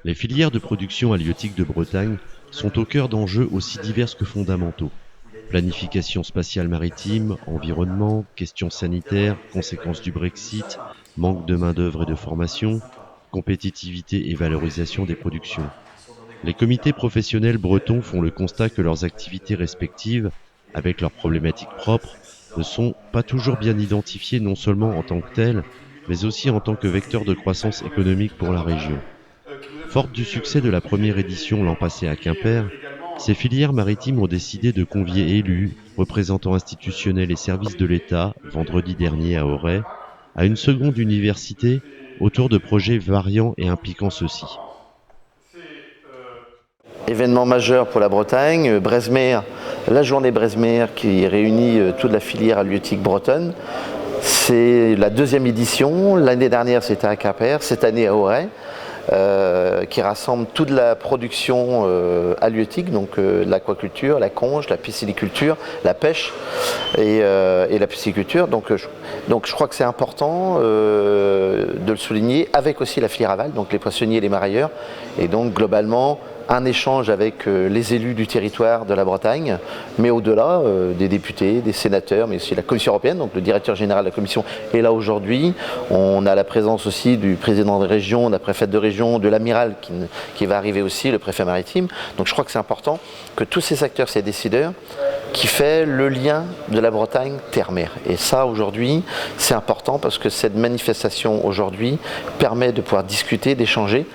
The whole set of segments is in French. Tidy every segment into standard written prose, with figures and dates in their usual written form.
Les filières de production halieutique de Bretagne sont au cœur d'enjeux aussi divers que fondamentaux. Planification spatiale maritime, environnement, questions sanitaires, conséquences du Brexit, manque de main-d'œuvre et de formation, compétitivité et valorisation des productions. Les comités professionnels bretons font le constat que leurs activités respectives, avec leurs problématiques propres, ne sont pas toujours bien identifiées non seulement en tant que telles, mais aussi en tant que vecteurs de croissance économique pour la région. Forte du succès de la première édition l'an passé à Quimper, ces filières maritimes ont décidé de convier élus, représentants institutionnels et services de l'État, vendredi dernier à Auray, à une seconde université autour de projets variants et impliquant ceux-ci. Événement majeur pour la Bretagne, Breizhmer, la journée Breizhmer qui réunit toute la filière halieutique bretonne. C'est la deuxième édition, l'année dernière c'était à Quimper, cette année à Auray. Qui rassemble toute la production halieutique, donc l'aquaculture, la conche, la pisciculture, la pêche et la pisciculture. Donc je crois que c'est important de le souligner, avec aussi la filière aval, donc les poissonniers et les marailleurs. Et donc globalement, un échange avec les élus du territoire de la Bretagne, mais au-delà, des députés, des sénateurs, mais aussi la Commission européenne, donc le directeur général de la Commission est là aujourd'hui. On a la présence aussi du président de région, de la préfète de région, de l'amiral qui va arriver aussi, le préfet maritime. Donc je crois que c'est important que tous ces acteurs, ces décideurs, qui fait le lien de la Bretagne terre-mer. Et ça, aujourd'hui, c'est important parce que cette manifestation, aujourd'hui, permet de pouvoir discuter, d'échanger,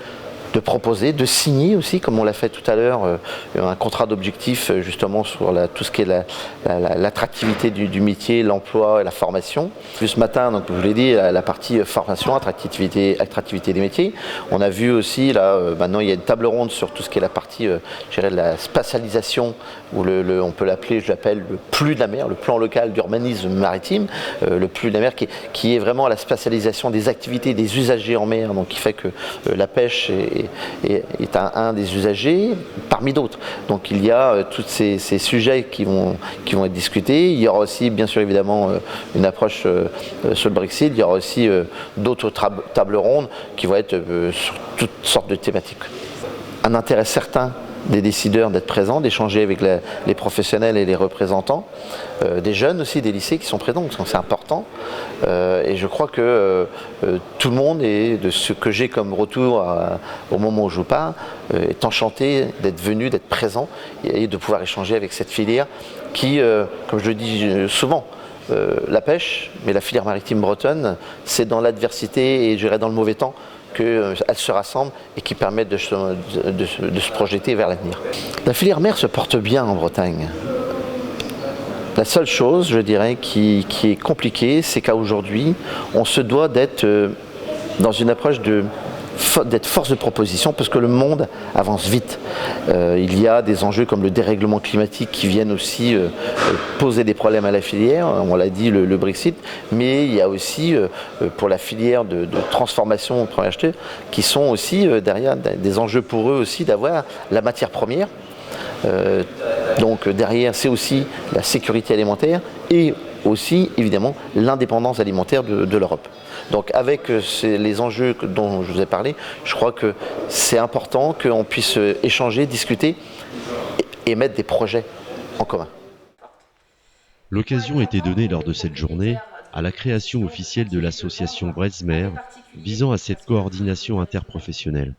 de proposer, de signer aussi, comme on l'a fait tout à l'heure, un contrat d'objectif justement sur tout ce qui est l'attractivité du métier, l'emploi et la formation. Vu ce matin, donc, je vous l'ai dit, la partie formation, attractivité des métiers. On a vu aussi, là, maintenant il y a une table ronde sur tout ce qui est la partie, je dirais, de la spatialisation, où on peut l'appeler, je l'appelle le PLU de la mer, le plan local d'urbanisme maritime, le PLU de la mer qui est vraiment la spatialisation des activités des usagers en mer, donc qui fait que la pêche est un des usagers parmi d'autres. Donc il y a tous ces sujets qui vont être discutés. Il y aura aussi, bien sûr, évidemment, une approche sur le Brexit. Il y aura aussi d'autres tables rondes qui vont être sur toutes sortes de thématiques. Un intérêt certain des décideurs d'être présents, d'échanger avec les professionnels et les représentants, des jeunes aussi, des lycées qui sont présents, donc c'est important. Et je crois que tout le monde, et de ce que j'ai comme retour au moment où je vous parle, est enchanté d'être venu, d'être présent et de pouvoir échanger avec cette filière qui, comme je le dis souvent, la pêche, mais la filière maritime bretonne, c'est dans l'adversité et je dirais dans le mauvais temps qu'elles se rassemblent et qui permettent de se projeter vers l'avenir. La filière mer se porte bien en Bretagne. La seule chose, je dirais, qui est compliquée, c'est qu'aujourd'hui, on se doit d'être dans une approche d'être force de proposition parce que le monde avance vite. Il y a des enjeux comme le dérèglement climatique qui viennent aussi poser des problèmes à la filière, on l'a dit, le Brexit, mais il y a aussi pour la filière de transformation qui sont aussi derrière des enjeux pour eux aussi d'avoir la matière première. Donc derrière, c'est aussi la sécurité alimentaire et aussi évidemment l'indépendance alimentaire de l'Europe. Donc avec les enjeux dont je vous ai parlé, je crois que c'est important qu'on puisse échanger, discuter et mettre des projets en commun. L'occasion était donnée lors de cette journée à la création officielle de l'association Breizhmer visant à cette coordination interprofessionnelle.